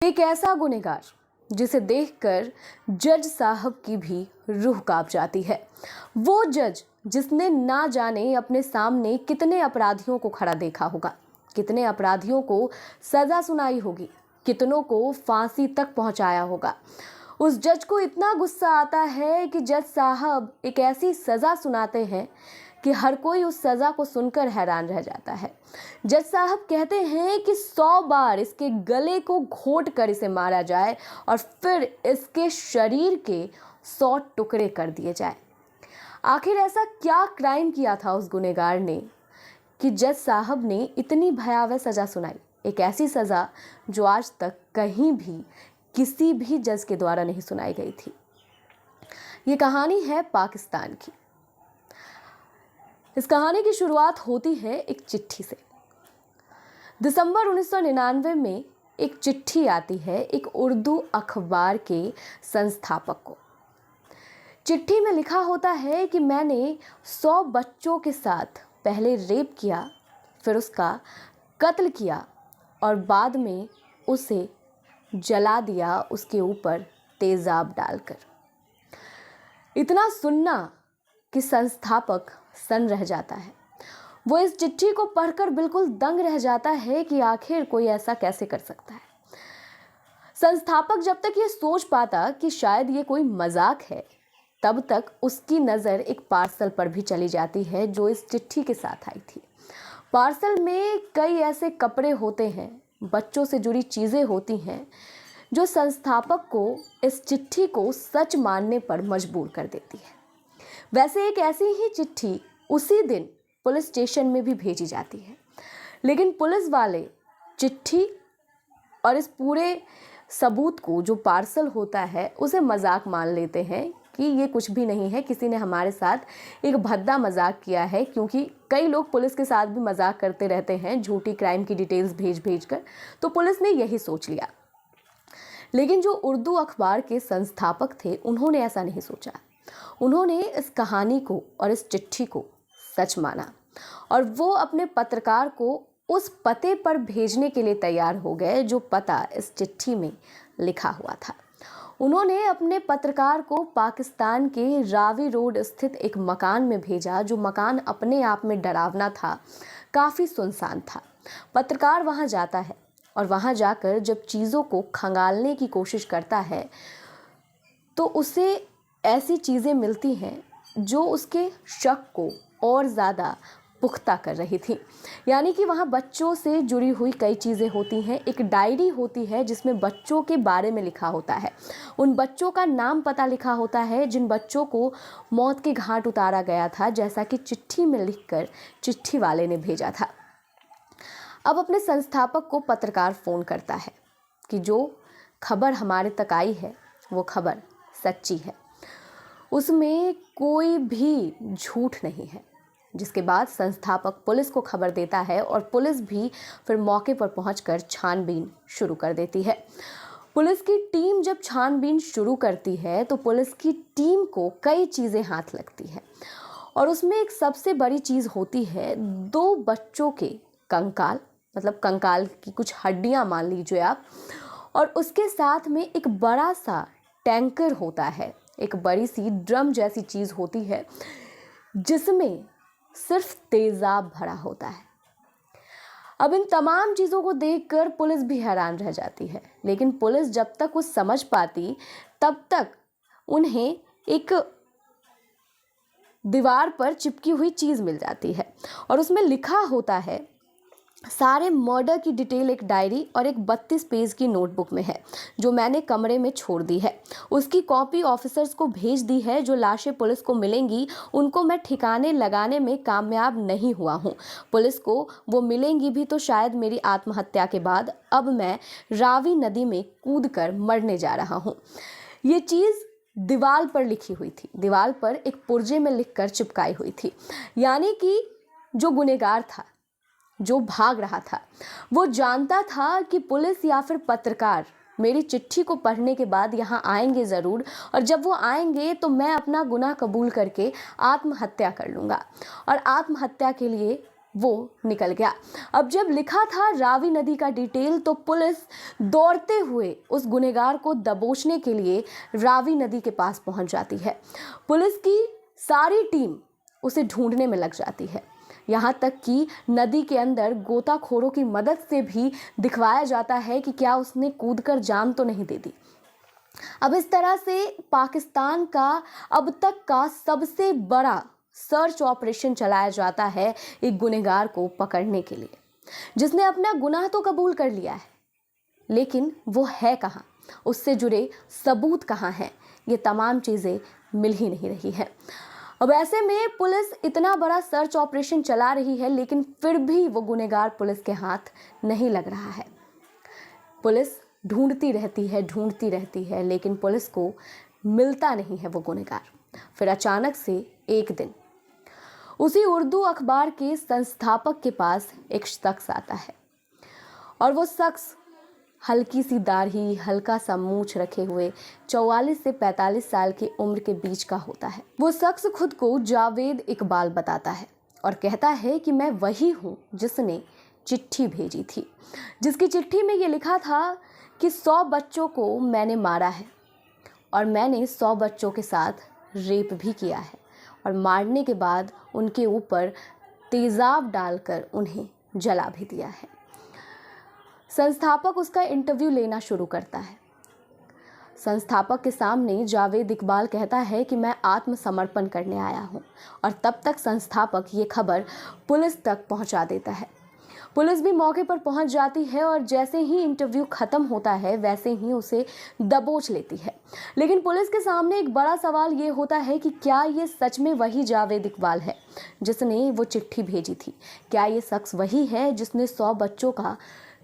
एक ऐसा गुनहगार जिसे देखकर जज साहब की भी रूह कांप जाती है। वो जज जिसने ना जाने अपने सामने कितने अपराधियों को खड़ा देखा होगा, कितने अपराधियों को सजा सुनाई होगी, कितनों को फांसी तक पहुंचाया होगा। उस जज को इतना गुस्सा आता है कि जज साहब एक ऐसी सजा सुनाते हैं कि हर कोई उस सजा को सुनकर हैरान रह जाता है। जज साहब कहते हैं कि 100 बार इसके गले को घोट कर इसे मारा जाए और फिर इसके शरीर के 100 टुकड़े कर दिए जाए। आखिर ऐसा क्या क्राइम किया था उस गुनहगार ने कि जज साहब ने इतनी भयावह सजा सुनाई, एक ऐसी सजा जो आज तक कहीं भी किसी भी जज के द्वारा नहीं सुनाई गई थी। ये कहानी है पाकिस्तान की। इस कहानी की शुरुआत होती है एक चिट्ठी से। दिसंबर 1999 में एक चिट्ठी आती है एक उर्दू अखबार के संस्थापक को। चिट्ठी में लिखा होता है कि मैंने 100 बच्चों के साथ पहले रेप किया, फिर उसका कत्ल किया और बाद में उसे जला दिया, उसके ऊपर तेजाब डालकर। इतना सुनना कि संस्थापक सन रह जाता है। वो इस चिट्ठी को पढ़कर बिल्कुल दंग रह जाता है कि आखिर कोई ऐसा कैसे कर सकता है। संस्थापक जब तक ये सोच पाता कि शायद ये कोई मजाक है, तब तक उसकी नज़र एक पार्सल पर भी चली जाती है जो इस चिट्ठी के साथ आई थी। पार्सल में कई ऐसे कपड़े होते हैं, बच्चों से जुड़ी चीज़ें होती हैं जो संस्थापक को इस चिट्ठी को सच मानने पर मजबूर कर देती है। वैसे एक ऐसी ही चिट्ठी उसी दिन पुलिस स्टेशन में भी भेजी जाती है, लेकिन पुलिस वाले चिट्ठी और इस पूरे सबूत को, जो पार्सल होता है, उसे मजाक मान लेते हैं कि ये कुछ भी नहीं है, किसी ने हमारे साथ एक भद्दा मजाक किया है। क्योंकि कई लोग पुलिस के साथ भी मजाक करते रहते हैं झूठी क्राइम की डिटेल्स भेज कर, तो पुलिस ने यही सोच लिया। लेकिन जो उर्दू अखबार के संस्थापक थे, उन्होंने ऐसा नहीं सोचा। उन्होंने इस कहानी को और इस चिट्ठी को सच माना और वो अपने पत्रकार को उस पते पर भेजने के लिए तैयार हो गए जो पता इस चिट्ठी में लिखा हुआ था। उन्होंने अपने पत्रकार को पाकिस्तान के रावी रोड स्थित एक मकान में भेजा, जो मकान अपने आप में डरावना था, काफ़ी सुनसान था। पत्रकार वहाँ जाता है और वहाँ जाकर जब चीज़ों को खंगालने की कोशिश करता है तो उसे ऐसी चीज़ें मिलती हैं जो उसके शक को और ज़्यादा पुख्ता कर रही थी। यानी कि वहाँ बच्चों से जुड़ी हुई कई चीज़ें होती हैं। एक डायरी होती है जिसमें बच्चों के बारे में लिखा होता है, उन बच्चों का नाम पता लिखा होता है जिन बच्चों को मौत के घाट उतारा गया था, जैसा कि चिट्ठी में लिखकर चिट्ठी वाले ने भेजा था। अब अपने संस्थापक को पत्रकार फ़ोन करता है कि जो खबर हमारे तक आई है वो खबर सच्ची है, उसमें कोई भी झूठ नहीं है। जिसके बाद संस्थापक पुलिस को खबर देता है और पुलिस भी फिर मौके पर पहुंचकर छानबीन शुरू कर देती है। पुलिस की टीम जब छानबीन शुरू करती है तो पुलिस की टीम को कई चीज़ें हाथ लगती है और उसमें एक सबसे बड़ी चीज़ होती है 2 बच्चों के कंकाल, मतलब कंकाल की कुछ हड्डियां मान लीजिए आप, और उसके साथ में एक बड़ा सा टैंकर होता है, एक बड़ी सी ड्रम जैसी चीज़ होती है जिसमें सिर्फ तेजाब भरा होता है। अब इन तमाम चीज़ों को देखकर पुलिस भी हैरान रह जाती है, लेकिन पुलिस जब तक वो समझ पाती तब तक उन्हें एक दीवार पर चिपकी हुई चीज़ मिल जाती है और उसमें लिखा होता है सारे मर्डर की डिटेल एक डायरी और एक 32 पेज की नोटबुक में है जो मैंने कमरे में छोड़ दी है। उसकी कॉपी ऑफिसर्स को भेज दी है। जो लाशें पुलिस को मिलेंगी उनको मैं ठिकाने लगाने में कामयाब नहीं हुआ हूँ। पुलिस को वो मिलेंगी भी तो शायद मेरी आत्महत्या के बाद। अब मैं रावी नदी में कूदकर मरने जा रहा हूँ। ये चीज़ दीवार पर लिखी हुई थी, दीवार पर एक पुर्जे में लिखकर चिपकाई हुई थी। यानी कि जो गुनहगार था, जो भाग रहा था, वो जानता था कि पुलिस या फिर पत्रकार मेरी चिट्ठी को पढ़ने के बाद यहाँ आएंगे ज़रूर, और जब वो आएंगे तो मैं अपना गुनाह कबूल करके आत्महत्या कर लूँगा और आत्महत्या के लिए वो निकल गया। अब जब लिखा था रावी नदी का डिटेल तो पुलिस दौड़ते हुए उस गुनहगार को दबोचने के लिए रावी नदी के पास पहुंच जाती है। पुलिस की सारी टीम उसे ढूंढने में लग जाती है। यहाँ तक कि नदी के अंदर गोताखोरों की मदद से भी दिखवाया जाता है कि क्या उसने कूदकर जान तो नहीं दे दी। अब इस तरह से पाकिस्तान का अब तक का सबसे बड़ा सर्च ऑपरेशन चलाया जाता है एक गुनहगार को पकड़ने के लिए, जिसने अपना गुनाह तो कबूल कर लिया है, लेकिन वो है कहाँ, उससे जुड़े सबूत कहाँ हैं, ये तमाम चीज़ें मिल ही नहीं रही हैं। अब ऐसे में पुलिस इतना बड़ा सर्च ऑपरेशन चला रही है, लेकिन फिर भी वो गुनहगार पुलिस के हाथ नहीं लग रहा है। पुलिस ढूंढती रहती है, लेकिन पुलिस को मिलता नहीं है वो गुनहगार। फिर अचानक से एक दिन उसी उर्दू अखबार के संस्थापक के पास एक शख्स आता है, और वो शख्स हल्की सी दाढ़ी, हल्का सा मूंछ रखे हुए 44 से 45 साल की उम्र के बीच का होता है। वो शख्स खुद को जावेद इकबाल बताता है और कहता है कि मैं वही हूँ जिसने चिट्ठी भेजी थी, जिसकी चिट्ठी में ये लिखा था कि 100 बच्चों को मैंने मारा है और मैंने 100 बच्चों के साथ रेप भी किया है, और मारने के बाद उनके ऊपर तेज़ाब डालकर उन्हें जला भी दिया है। संस्थापक उसका इंटरव्यू लेना शुरू करता है। संस्थापक के सामने जावेद इकबाल कहता है कि मैं आत्मसमर्पण करने आया हूँ, और तब तक संस्थापक ये खबर पुलिस तक पहुँचा देता है। पुलिस भी मौके पर पहुंच जाती है और जैसे ही इंटरव्यू खत्म होता है वैसे ही उसे दबोच लेती है। लेकिन पुलिस के सामने एक बड़ा सवाल ये होता है कि क्या ये सच में वही जावेद इकबाल है जिसने वो चिट्ठी भेजी थी? क्या ये शख्स वही है जिसने 100 बच्चों का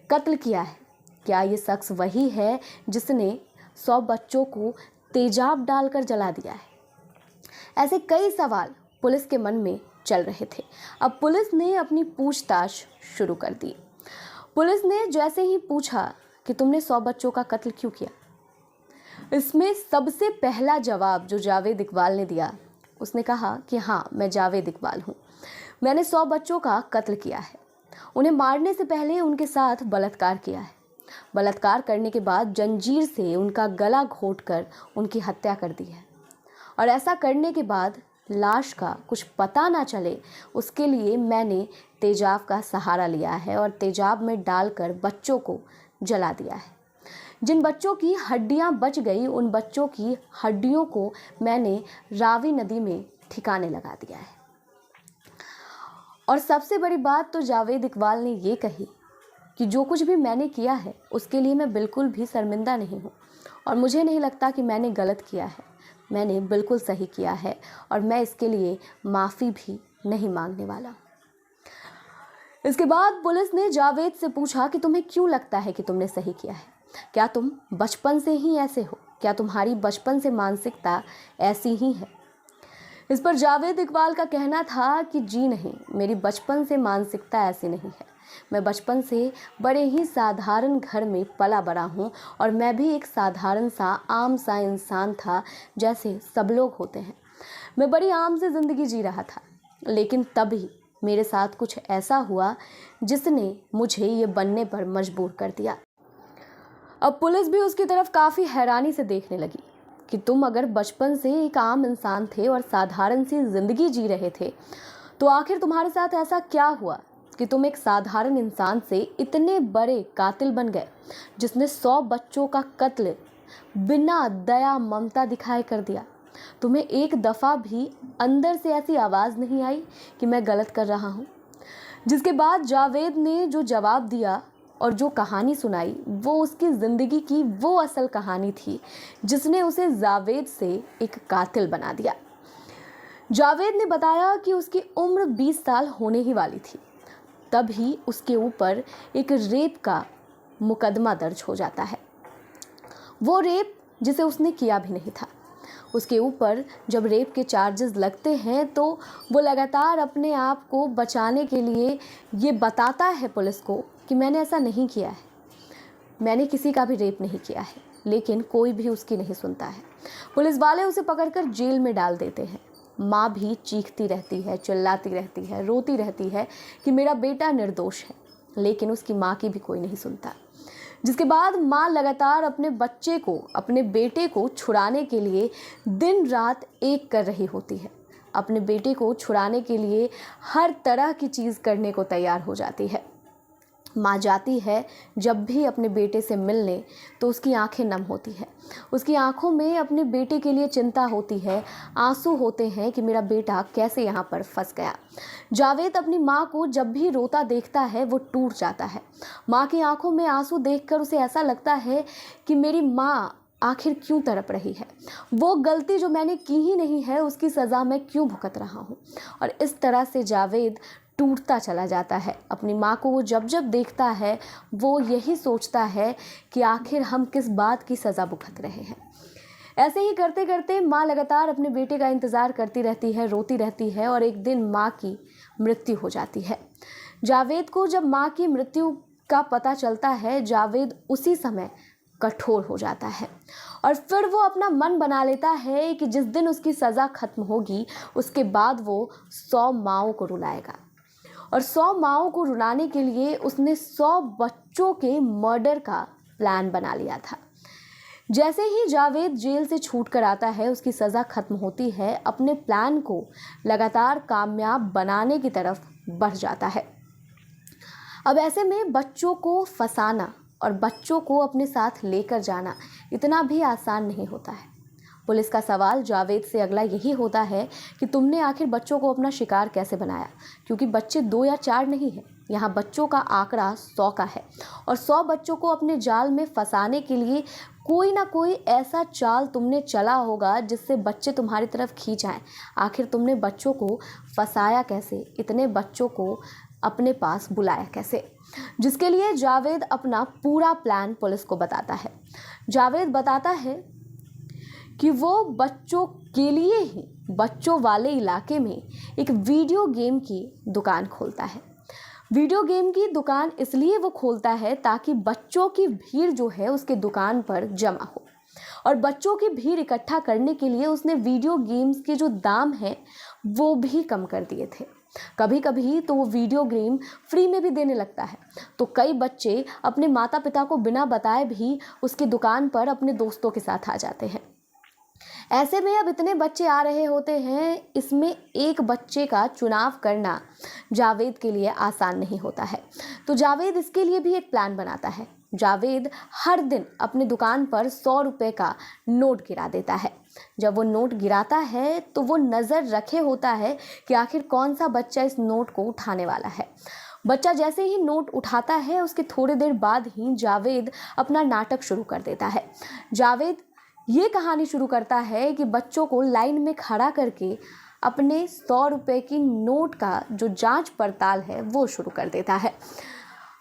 कत्ल किया है? क्या ये शख्स वही है जिसने 100 बच्चों को तेजाब डालकर जला दिया है? ऐसे कई सवाल पुलिस के मन में चल रहे थे। अब पुलिस ने अपनी पूछताछ शुरू कर दी। पुलिस ने जैसे ही पूछा कि तुमने 100 बच्चों का कत्ल क्यों किया, इसमें सबसे पहला जवाब जो जावेद इकबाल ने दिया, उसने कहा कि हाँ, मैं जावेद इकबाल हूँ, मैंने 100 बच्चों का कत्ल किया है। उन्हें मारने से पहले उनके साथ बलात्कार किया है। बलात्कार करने के बाद जंजीर से उनका गला घोंटकर उनकी हत्या कर दी है, और ऐसा करने के बाद लाश का कुछ पता ना चले उसके लिए मैंने तेजाब का सहारा लिया है और तेजाब में डालकर बच्चों को जला दिया है। जिन बच्चों की हड्डियां बच गई उन बच्चों की हड्डियों को मैंने रावी नदी में ठिकाने लगा दिया है। और सबसे बड़ी बात तो जावेद इकबाल ने ये कही कि जो कुछ भी मैंने किया है उसके लिए मैं बिल्कुल भी शर्मिंदा नहीं हूँ, और मुझे नहीं लगता कि मैंने गलत किया है, मैंने बिल्कुल सही किया है, और मैं इसके लिए माफ़ी भी नहीं मांगने वाला। इसके बाद पुलिस ने जावेद से पूछा कि तुम्हें क्यों लगता है कि तुमने सही किया है? क्या तुम बचपन से ही ऐसे हो? क्या तुम्हारी बचपन से मानसिकता ऐसी ही है? इस पर जावेद इकबाल का कहना था कि जी नहीं, मेरी बचपन से मानसिकता ऐसी नहीं है। मैं बचपन से बड़े ही साधारण घर में पला बड़ा हूँ, और मैं भी एक साधारण सा आम सा इंसान था जैसे सब लोग होते हैं। मैं बड़ी आम से ज़िंदगी जी रहा था, लेकिन तभी मेरे साथ कुछ ऐसा हुआ जिसने मुझे ये बनने पर मजबूर कर दिया। अब पुलिस भी उसकी तरफ काफ़ी हैरानी से देखने लगी कि तुम अगर बचपन से एक आम इंसान थे और साधारण सी ज़िंदगी जी रहे थे, तो आखिर तुम्हारे साथ ऐसा क्या हुआ कि तुम एक साधारण इंसान से इतने बड़े कातिल बन गए जिसने 100 बच्चों का कत्ल बिना दया ममता दिखाए कर दिया? तुम्हें एक दफ़ा भी अंदर से ऐसी आवाज़ नहीं आई कि मैं गलत कर रहा हूँ? जिसके बाद जावेद ने जो जवाब दिया और जो कहानी सुनाई वो उसकी ज़िंदगी की वो असल कहानी थी जिसने उसे जावेद से एक कातिल बना दिया। जावेद ने बताया कि उसकी उम्र 20 साल होने ही वाली थी, तभी उसके ऊपर एक रेप का मुकदमा दर्ज हो जाता है। वो रेप जिसे उसने किया भी नहीं था। उसके ऊपर जब रेप के चार्जेस लगते हैं तो वो लगातार अपने आप को बचाने के लिए ये बताता है पुलिस को कि मैंने ऐसा नहीं किया है, मैंने किसी का भी रेप नहीं किया है, लेकिन कोई भी उसकी नहीं सुनता है। पुलिस वाले उसे पकड़कर जेल में डाल देते हैं। माँ भी चीखती रहती है, चिल्लाती रहती है, रोती रहती है कि मेरा बेटा निर्दोष है, लेकिन उसकी माँ की भी कोई नहीं सुनता। जिसके बाद माँ लगातार अपने बच्चे को, अपने बेटे को छुड़ाने के लिए दिन रात एक कर रही होती है। अपने बेटे को छुड़ाने के लिए हर तरह की चीज़ करने को तैयार हो जाती है। माँ जाती है जब भी अपने बेटे से मिलने, तो उसकी आंखें नम होती है। उसकी आंखों में अपने बेटे के लिए चिंता होती है, आंसू होते हैं कि मेरा बेटा कैसे यहाँ पर फंस गया। जावेद अपनी माँ को जब भी रोता देखता है वो टूट जाता है। माँ की आंखों में आंसू देखकर उसे ऐसा लगता है कि मेरी माँ आखिर क्यों तड़प रही है, वो गलती जो मैंने की ही नहीं है उसकी सज़ा मैं क्यों भुगत रहा हूँ। और इस तरह से जावेद टूटता चला जाता है। अपनी माँ को वो जब जब देखता है वो यही सोचता है कि आखिर हम किस बात की सज़ा भुगत रहे हैं। ऐसे ही करते करते माँ लगातार अपने बेटे का इंतज़ार करती रहती है, रोती रहती है, और एक दिन माँ की मृत्यु हो जाती है। जावेद को जब माँ की मृत्यु का पता चलता है, जावेद उसी समय कठोर हो जाता है और फिर वो अपना मन बना लेता है कि जिस दिन उसकी सज़ा खत्म होगी उसके बाद वो 100 माँओं को रुलाएगा। और 100 माँओं को रुलाने के लिए उसने 100 बच्चों के मर्डर का प्लान बना लिया था। जैसे ही जावेद जेल से छूट कर आता है, उसकी सज़ा खत्म होती है, अपने प्लान को लगातार कामयाब बनाने की तरफ बढ़ जाता है। अब ऐसे में बच्चों को फंसाना और बच्चों को अपने साथ लेकर जाना इतना भी आसान नहीं होता है। पुलिस का सवाल जावेद से अगला यही होता है कि तुमने आखिर बच्चों को अपना शिकार कैसे बनाया, क्योंकि बच्चे 2 या 4 नहीं हैं, यहाँ बच्चों का आंकड़ा 100 का है और 100 बच्चों को अपने जाल में फंसाने के लिए कोई ना कोई ऐसा चाल तुमने चला होगा जिससे बच्चे तुम्हारी तरफ खींच आए। आखिर तुमने बच्चों को फंसाया कैसे, इतने बच्चों को अपने पास बुलाया कैसे, जिसके लिए जावेद अपना पूरा प्लान पुलिस को बताता है। जावेद बताता है कि वो बच्चों के लिए ही बच्चों वाले इलाके में एक वीडियो गेम की दुकान खोलता है। वीडियो गेम की दुकान इसलिए वो खोलता है ताकि बच्चों की भीड़ जो है उसके दुकान पर जमा हो, और बच्चों की भीड़ इकट्ठा करने के लिए उसने वीडियो गेम्स के जो दाम हैं वो भी कम कर दिए थे। कभी कभी तो वो वीडियो गेम फ्री में भी देने लगता है, तो कई बच्चे अपने माता पिता को बिना बताए भी उसकी दुकान पर अपने दोस्तों के साथ आ जाते हैं। ऐसे में अब इतने बच्चे आ रहे होते हैं, इसमें एक बच्चे का चुनाव करना जावेद के लिए आसान नहीं होता है। तो जावेद इसके लिए भी एक प्लान बनाता है। जावेद हर दिन अपनी दुकान पर 100 रुपये का नोट गिरा देता है। जब वो नोट गिराता है तो वो नज़र रखे होता है कि आखिर कौन सा बच्चा इस नोट को उठाने वाला है। बच्चा जैसे ही नोट उठाता है उसके थोड़ी देर बाद ही जावेद अपना नाटक शुरू कर देता है। जावेद ये कहानी शुरू करता है कि बच्चों को लाइन में खड़ा करके अपने 100 रुपये की नोट का जो जांच पड़ताल है वो शुरू कर देता है।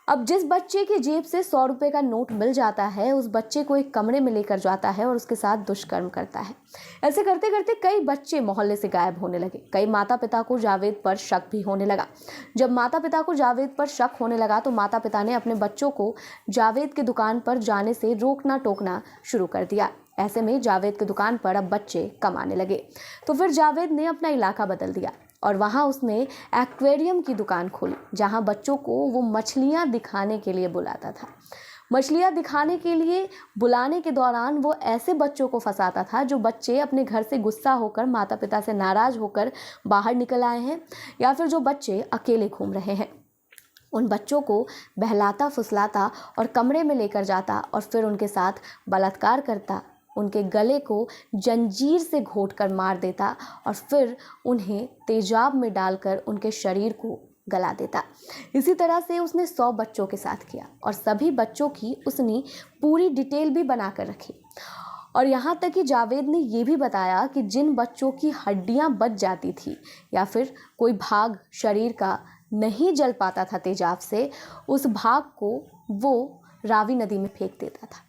अब जिस बच्चे की जेब से 100 रुपये का नोट मिल जाता है उस बच्चे को एक कमरे में लेकर जाता है और उसके साथ दुष्कर्म करता है। ऐसे करते करते कई बच्चे मोहल्ले से गायब होने लगे। कई माता पिता को जावेद पर शक भी होने लगा। जब माता पिता को जावेद पर शक होने लगा तो माता पिता ने अपने बच्चों को जावेद की दुकान पर जाने से रोकना टोकना शुरू कर दिया। ऐसे में जावेद की दुकान पर अब बच्चे कम आने लगे। तो फिर जावेद ने अपना इलाका बदल दिया और वहाँ उसने एक्वेरियम की दुकान खोली, जहाँ बच्चों को वो मछलियाँ दिखाने के लिए बुलाता था। मछलियाँ दिखाने के लिए बुलाने के दौरान वो ऐसे बच्चों को फंसाता था जो बच्चे अपने घर से गुस्सा होकर, माता पिता से नाराज़ होकर बाहर निकल आए हैं, या फिर जो बच्चे अकेले घूम रहे हैं। उन बच्चों को बहलाता फुसलाता और कमरे में लेकर जाता और फिर उनके साथ बलात्कार करता, उनके गले को जंजीर से घोंटकर मार देता और फिर उन्हें तेजाब में डालकर उनके शरीर को गला देता। इसी तरह से उसने 100 बच्चों के साथ किया और सभी बच्चों की उसने पूरी डिटेल भी बनाकर रखी। और यहाँ तक कि जावेद ने ये भी बताया कि जिन बच्चों की हड्डियाँ बच जाती थी या फिर कोई भाग शरीर का नहीं जल पाता था तेजाब से, उस भाग को वो रावी नदी में फेंक देता था।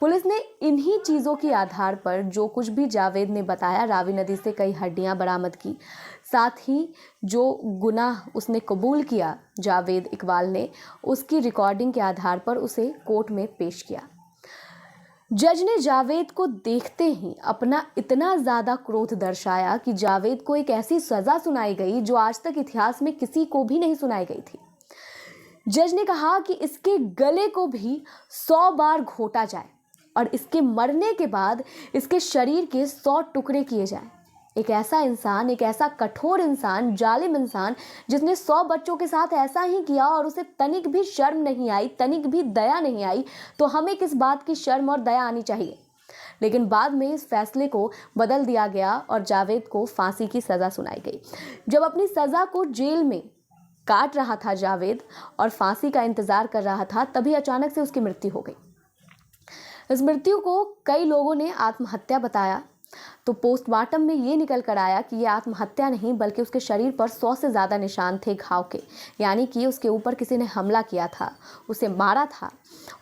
पुलिस ने इन्हीं चीज़ों के आधार पर जो कुछ भी जावेद ने बताया, रावी नदी से कई हड्डियां बरामद की। साथ ही जो गुनाह उसने कबूल किया जावेद इकबाल ने, उसकी रिकॉर्डिंग के आधार पर उसे कोर्ट में पेश किया। जज ने जावेद को देखते ही अपना इतना ज़्यादा क्रोध दर्शाया कि जावेद को एक ऐसी सज़ा सुनाई गई जो आज तक इतिहास में किसी को भी नहीं सुनाई गई थी। जज ने कहा कि इसके गले को भी 100 बार घोटा जाए और इसके मरने के बाद इसके शरीर के 100 टुकड़े किए जाएं। एक ऐसा इंसान, एक ऐसा कठोर इंसान, जालिम इंसान जिसने 100 बच्चों के साथ ऐसा ही किया और उसे तनिक भी शर्म नहीं आई, तनिक भी दया नहीं आई, तो हमें किस बात की शर्म और दया आनी चाहिए। लेकिन बाद में इस फैसले को बदल दिया गया और जावेद को फांसी की सज़ा सुनाई गई। जब अपनी सज़ा को जेल में काट रहा था जावेद और फांसी का इंतज़ार कर रहा था, तभी अचानक से उसकी मृत्यु हो गई। इस मृत्यु को कई लोगों ने आत्महत्या बताया, तो पोस्टमार्टम में ये निकल कर आया कि ये आत्महत्या नहीं बल्कि उसके शरीर पर 100 से ज़्यादा निशान थे घाव के, यानी कि उसके ऊपर किसी ने हमला किया था, उसे मारा था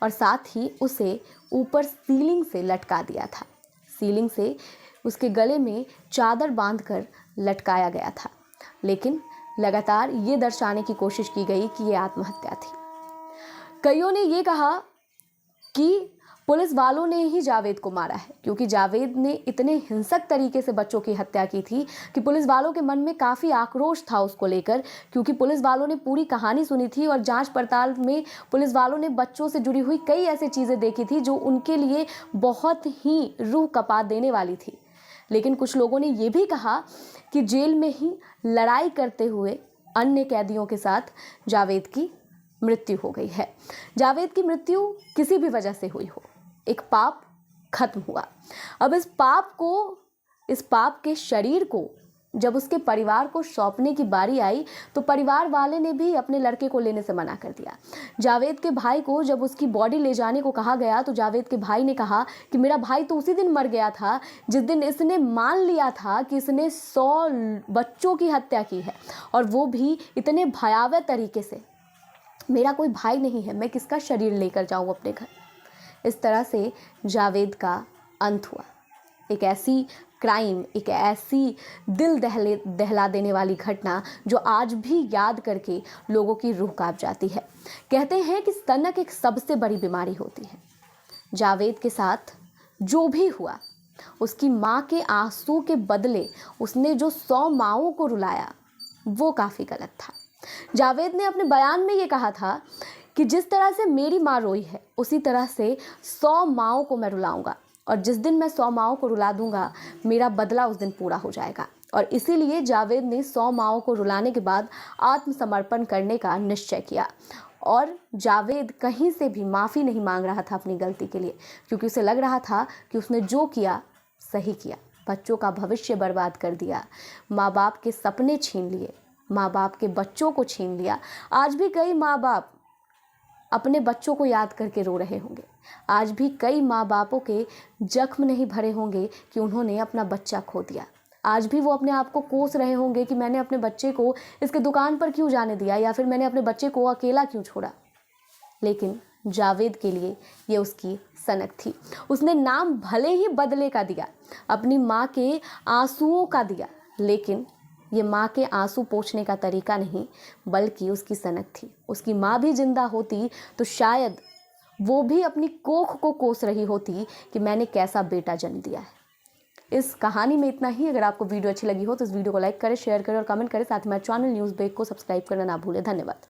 और साथ ही उसे ऊपर सीलिंग से लटका दिया था। सीलिंग से उसके गले में चादर बांधकर लटकाया गया था, लेकिन लगातार ये दर्शाने की कोशिश की गई कि ये आत्महत्या थी। कईयों ने ये कहा कि पुलिस वालों ने ही जावेद को मारा है, क्योंकि जावेद ने इतने हिंसक तरीके से बच्चों की हत्या की थी कि पुलिस वालों के मन में काफ़ी आक्रोश था उसको लेकर, क्योंकि पुलिस वालों ने पूरी कहानी सुनी थी और जांच पड़ताल में पुलिस वालों ने बच्चों से जुड़ी हुई कई ऐसी चीज़ें देखी थी जो उनके लिए बहुत ही रूह कपा देने वाली थी। लेकिन कुछ लोगों ने ये भी कहा कि जेल में ही लड़ाई करते हुए अन्य कैदियों के साथ जावेद की मृत्यु हो गई है। जावेद की मृत्यु किसी भी वजह से हुई हो, एक पाप खत्म हुआ। अब इस पाप के शरीर को जब उसके परिवार को सौंपने की बारी आई तो परिवार वाले ने भी अपने लड़के को लेने से मना कर दिया। जावेद के भाई को जब उसकी बॉडी ले जाने को कहा गया तो जावेद के भाई ने कहा कि मेरा भाई तो उसी दिन मर गया था जिस दिन इसने मान लिया था कि इसने 100 बच्चों की हत्या की है, और वो भी इतने भयावह तरीके से। मेरा कोई भाई नहीं है, मैं किसका शरीर लेकर जाऊं अपने घर। इस तरह से जावेद का अंत हुआ। एक ऐसी क्राइम, एक ऐसी दिल दहला देने वाली घटना जो आज भी याद करके लोगों की रूह कांप जाती है। कहते हैं कि सनक एक सबसे बड़ी बीमारी होती है। जावेद के साथ जो भी हुआ, उसकी माँ के आंसू के बदले उसने जो 100 माँओं को रुलाया वो काफ़ी गलत था। जावेद ने अपने बयान में ये कहा था कि जिस तरह से मेरी माँ रोई है उसी तरह से 100 माँओं को मैं रुलाऊंगा, और जिस दिन मैं 100 माँओं को रुला दूंगा मेरा बदला उस दिन पूरा हो जाएगा। और इसीलिए जावेद ने 100 माँओं को रुलाने के बाद आत्मसमर्पण करने का निश्चय किया। और जावेद कहीं से भी माफ़ी नहीं मांग रहा था अपनी गलती के लिए, क्योंकि उसे लग रहा था कि उसने जो किया सही किया। बच्चों का भविष्य बर्बाद कर दिया, माँ बाप के सपने छीन लिए, माँ बाप के बच्चों को छीन लिया। आज भी कई माँ बाप अपने बच्चों को याद करके रो रहे होंगे। आज भी कई माँ बापों के जख्म नहीं भरे होंगे कि उन्होंने अपना बच्चा खो दिया। आज भी वो अपने आप को कोस रहे होंगे कि मैंने अपने बच्चे को इसके दुकान पर क्यों जाने दिया, या फिर मैंने अपने बच्चे को अकेला क्यों छोड़ा। लेकिन जावेद के लिए ये उसकी सनक थी। उसने नाम भले ही बदले का दिया, अपनी माँ के आंसुओं का दिया, लेकिन ये माँ के आंसू पोंछने का तरीका नहीं बल्कि उसकी सनक थी। उसकी माँ भी जिंदा होती तो शायद वो भी अपनी कोख को कोस रही होती कि मैंने कैसा बेटा जन्म दिया है। इस कहानी में इतना ही। अगर आपको वीडियो अच्छी लगी हो तो इस वीडियो को लाइक करें, शेयर करें और कमेंट करें। साथ ही मेरे चैनल न्यूज़ ब्रेक को सब्सक्राइब करना ना भूलें। धन्यवाद।